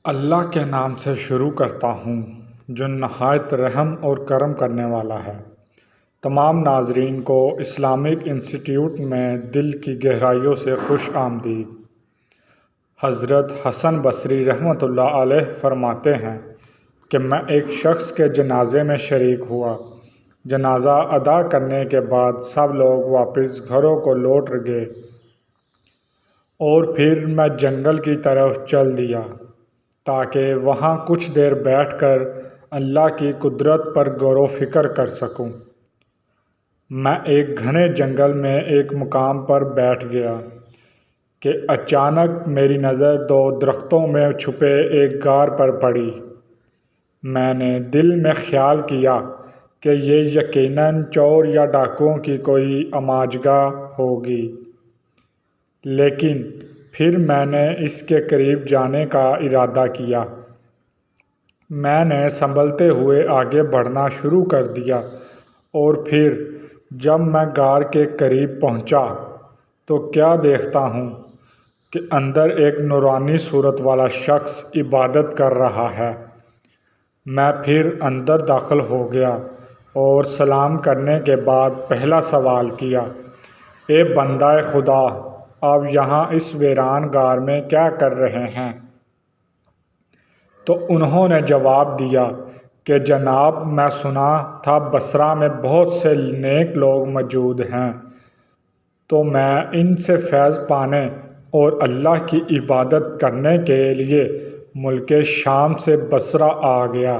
اللہ کے نام سے شروع کرتا ہوں جو نہایت رحم اور کرم کرنے والا ہے۔ تمام ناظرین کو اسلامک انسٹیٹیوٹ میں دل کی گہرائیوں سے خوش آمدید۔ حضرت حسن بصری رحمۃ اللہ علیہ فرماتے ہیں کہ میں ایک شخص کے جنازے میں شریک ہوا۔ جنازہ ادا کرنے کے بعد سب لوگ واپس گھروں کو لوٹ گئے اور پھر میں جنگل کی طرف چل دیا تاکہ وہاں کچھ دیر بیٹھ کر اللہ کی قدرت پر غور و فکر کر سکوں۔ میں ایک گھنے جنگل میں ایک مقام پر بیٹھ گیا کہ اچانک میری نظر دو درختوں میں چھپے ایک غار پر پڑی۔ میں نے دل میں خیال کیا کہ یہ یقیناً چور یا ڈاکوؤں کی کوئی اماجگاہ ہوگی، لیکن پھر میں نے اس کے قریب جانے کا ارادہ کیا۔ میں نے سنبھلتے ہوئے آگے بڑھنا شروع کر دیا اور پھر جب میں غار کے قریب پہنچا تو کیا دیکھتا ہوں کہ اندر ایک نورانی صورت والا شخص عبادت کر رہا ہے۔ میں پھر اندر داخل ہو گیا اور سلام کرنے کے بعد پہلا سوال کیا، اے بندہ خدا، آپ یہاں اس ویران غار میں کیا کر رہے ہیں؟ تو انہوں نے جواب دیا کہ جناب، میں سنا تھا بصرہ میں بہت سے نیک لوگ موجود ہیں، تو میں ان سے فیض پانے اور اللہ کی عبادت کرنے کے لیے ملک شام سے بصرہ آ گیا۔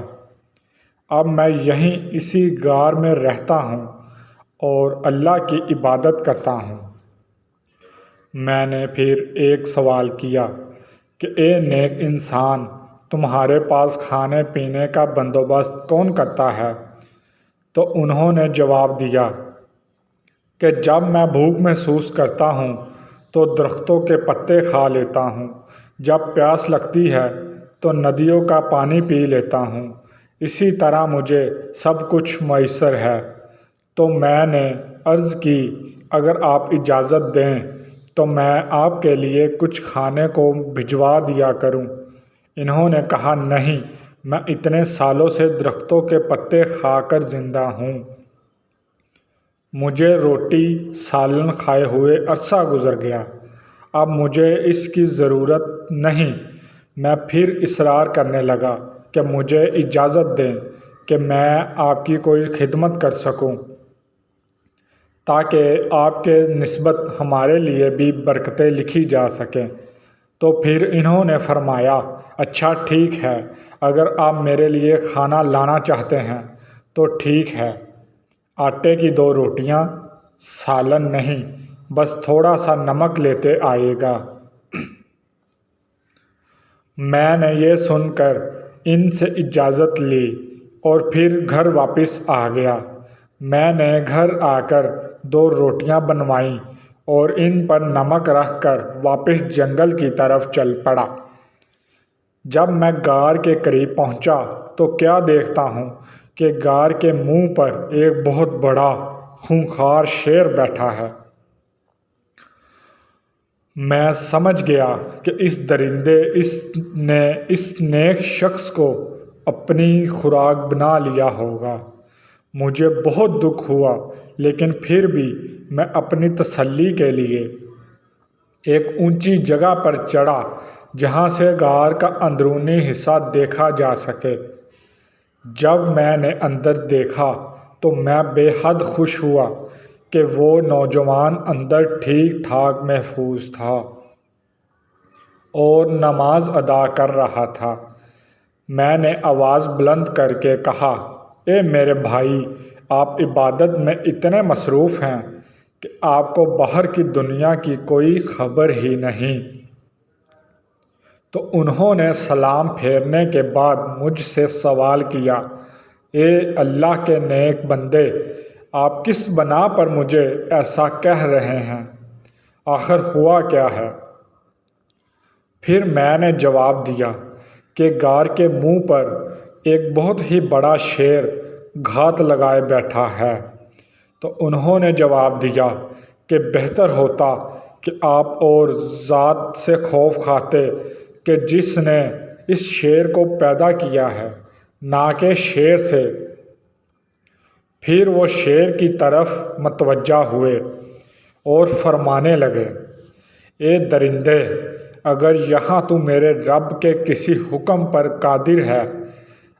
اب میں یہیں اسی غار میں رہتا ہوں اور اللہ کی عبادت کرتا ہوں۔ میں نے پھر ایک سوال کیا کہ اے نیک انسان، تمہارے پاس کھانے پینے کا بندوبست کون کرتا ہے؟ تو انہوں نے جواب دیا کہ جب میں بھوک محسوس کرتا ہوں تو درختوں کے پتے کھا لیتا ہوں، جب پیاس لگتی ہے تو ندیوں کا پانی پی لیتا ہوں، اسی طرح مجھے سب کچھ میسر ہے۔ تو میں نے عرض کی، اگر آپ اجازت دیں تو میں آپ کے لیے کچھ کھانے کو بھجوا دیا کروں۔ انہوں نے کہا، نہیں، میں اتنے سالوں سے درختوں کے پتے کھا کر زندہ ہوں، مجھے روٹی سالن کھائے ہوئے عرصہ گزر گیا، اب مجھے اس کی ضرورت نہیں۔ میں پھر اصرار کرنے لگا کہ مجھے اجازت دیں کہ میں آپ کی کوئی خدمت کر سکوں تاکہ آپ کے نسبت ہمارے لیے بھی برکتیں لکھی جا سکیں۔ تو پھر انہوں نے فرمایا، اچھا ٹھیک ہے، اگر آپ میرے لیے کھانا لانا چاہتے ہیں تو ٹھیک ہے، آٹے کی 2 روٹیاں، سالن نہیں، بس تھوڑا سا نمک لیتے آئیے گا۔ میں نے یہ سن کر ان سے اجازت لی اور پھر گھر واپس آ گیا۔ میں نے گھر آ کر 2 روٹیاں بنوائیں اور ان پر نمک رکھ کر واپس جنگل کی طرف چل پڑا۔ جب میں غار کے قریب پہنچا تو کیا دیکھتا ہوں کہ غار کے منہ پر ایک بہت بڑا خونخوار شیر بیٹھا ہے۔ میں سمجھ گیا کہ اس درندے نے اس نیک شخص کو اپنی خوراک بنا لیا ہوگا۔ مجھے بہت دکھ ہوا، لیکن پھر بھی میں اپنی تسلی کے لیے ایک اونچی جگہ پر چڑھا جہاں سے غار کا اندرونی حصہ دیکھا جا سکے۔ جب میں نے اندر دیکھا تو میں بے حد خوش ہوا کہ وہ نوجوان اندر ٹھیک ٹھاک محفوظ تھا اور نماز ادا کر رہا تھا۔ میں نے آواز بلند کر کے کہا، اے میرے بھائی، آپ عبادت میں اتنے مصروف ہیں کہ آپ کو باہر کی دنیا کی کوئی خبر ہی نہیں۔ تو انہوں نے سلام پھیرنے کے بعد مجھ سے سوال کیا، اے اللہ کے نیک بندے، آپ کس بنا پر مجھے ایسا کہہ رہے ہیں؟ آخر ہوا کیا ہے؟ پھر میں نے جواب دیا کہ غار کے منہ پر ایک بہت ہی بڑا شیر گھات لگائے بیٹھا ہے۔ تو انہوں نے جواب دیا کہ بہتر ہوتا کہ آپ اور ذات سے خوف کھاتے کہ جس نے اس شیر کو پیدا کیا ہے نہ کہ شیر سے۔ پھر وہ شیر کی طرف متوجہ ہوئے اور فرمانے لگے، اے درندے، اگر یہاں تو میرے رب کے کسی حکم پر قادر ہے،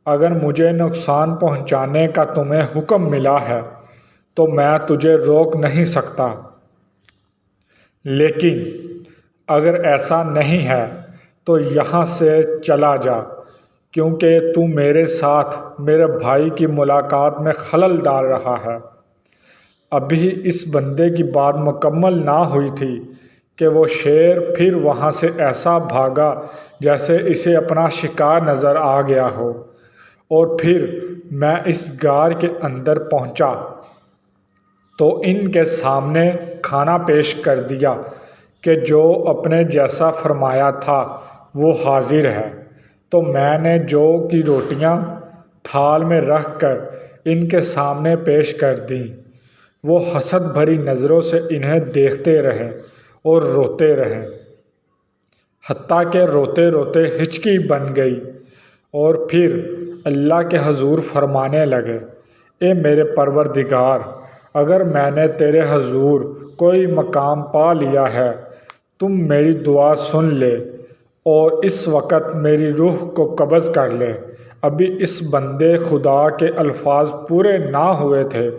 اگر مجھے نقصان پہنچانے کا تمہیں حکم ملا ہے تو میں تجھے روک نہیں سکتا، لیکن اگر ایسا نہیں ہے تو یہاں سے چلا جا، کیونکہ تو میرے ساتھ میرے بھائی کی ملاقات میں خلل ڈال رہا ہے۔ ابھی اس بندے کی بات مکمل نہ ہوئی تھی کہ وہ شیر پھر وہاں سے ایسا بھاگا جیسے اسے اپنا شکار نظر آ گیا ہو، اور پھر میں اس غار کے اندر پہنچا تو ان کے سامنے کھانا پیش کر دیا کہ جو اپنے جیسا فرمایا تھا وہ حاضر ہے، تو میں نے جو کی روٹیاں تھال میں رکھ کر ان کے سامنے پیش کر دیں۔ وہ حسد بھری نظروں سے انہیں دیکھتے رہے اور روتے رہے، حتیٰ کہ روتے روتے ہچکی بن گئی، اور پھر اللہ کے حضور فرمانے لگے، اے میرے پروردگار، اگر میں نے تیرے حضور کوئی مقام پا لیا ہے، تم میری دعا سن لے اور اس وقت میری روح کو قبض کر لے۔ ابھی اس بندے خدا کے الفاظ پورے نہ ہوئے تھے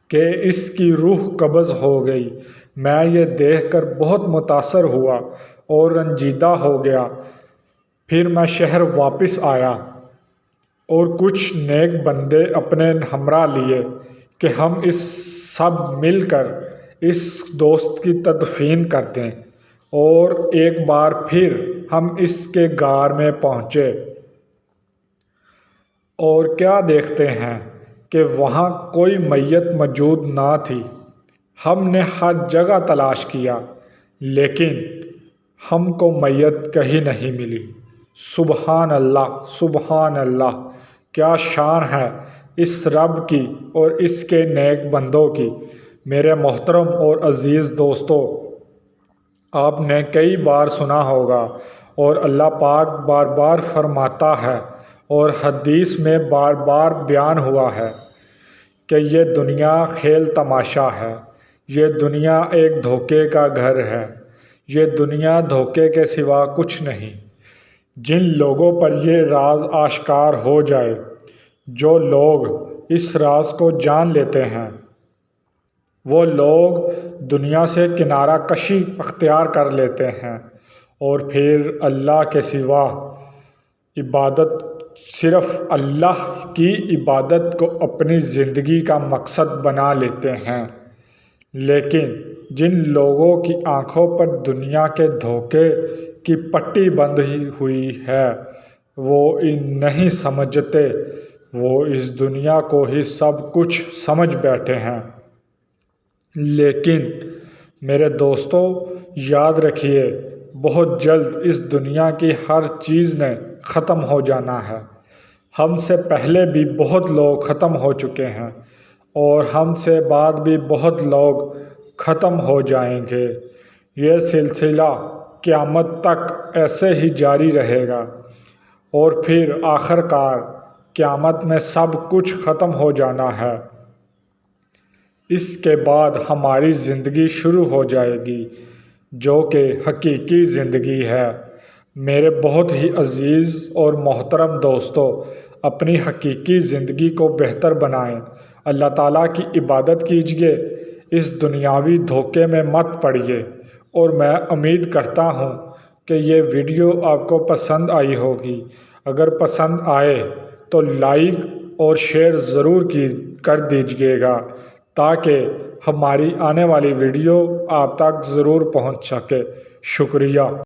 کہ اس کی روح قبض ہو گئی۔ میں یہ دیکھ کر بہت متاثر ہوا اور رنجیدہ ہو گیا۔ پھر میں شہر واپس آیا اور کچھ نیک بندے اپنے ہمراہ لیے کہ ہم اس سب مل کر اس دوست کی تدفین کر دیں، اور ایک بار پھر ہم اس کے غار میں پہنچے اور کیا دیکھتے ہیں کہ وہاں کوئی میت موجود نہ تھی۔ ہم نے ہر جگہ تلاش کیا لیکن ہم کو میت کہیں نہیں ملی۔ سبحان اللہ، سبحان اللہ، کیا شان ہے اس رب کی اور اس کے نیک بندوں کی۔ میرے محترم اور عزیز دوستو، آپ نے کئی بار سنا ہوگا اور اللہ پاک بار بار فرماتا ہے اور حدیث میں بار بار بیان ہوا ہے کہ یہ دنیا کھیل تماشا ہے، یہ دنیا ایک دھوکے کا گھر ہے، یہ دنیا دھوکے کے سوا کچھ نہیں۔ جن لوگوں پر یہ راز آشکار ہو جائے، جو لوگ اس راز کو جان لیتے ہیں، وہ لوگ دنیا سے کنارہ کشی اختیار کر لیتے ہیں اور پھر اللہ کے سوا عبادت، صرف اللہ کی عبادت کو اپنی زندگی کا مقصد بنا لیتے ہیں۔ لیکن جن لوگوں کی آنکھوں پر دنیا کے دھوکے کی پٹی بندھی ہوئی ہے، وہ نہیں سمجھتے، وہ اس دنیا کو ہی سب کچھ سمجھ بیٹھے ہیں۔ لیکن میرے دوستو، یاد رکھیے، بہت جلد اس دنیا کی ہر چیز نے ختم ہو جانا ہے۔ ہم سے پہلے بھی بہت لوگ ختم ہو چکے ہیں اور ہم سے بعد بھی بہت لوگ ختم ہو جائیں گے۔ یہ سلسلہ قیامت تک ایسے ہی جاری رہے گا اور پھر آخر کار قیامت میں سب کچھ ختم ہو جانا ہے۔ اس کے بعد ہماری زندگی شروع ہو جائے گی جو کہ حقیقی زندگی ہے۔ میرے بہت ہی عزیز اور محترم دوستو، اپنی حقیقی زندگی کو بہتر بنائیں، اللہ تعالیٰ کی عبادت کیجیے، اس دنیاوی دھوکے میں مت پڑیے، اور میں امید کرتا ہوں کہ یہ ویڈیو آپ کو پسند آئی ہوگی۔ اگر پسند آئے تو لائک اور شیئر ضرور کر دیجیے گا تاکہ ہماری آنے والی ویڈیو آپ تک ضرور پہنچ سکے۔ شکریہ۔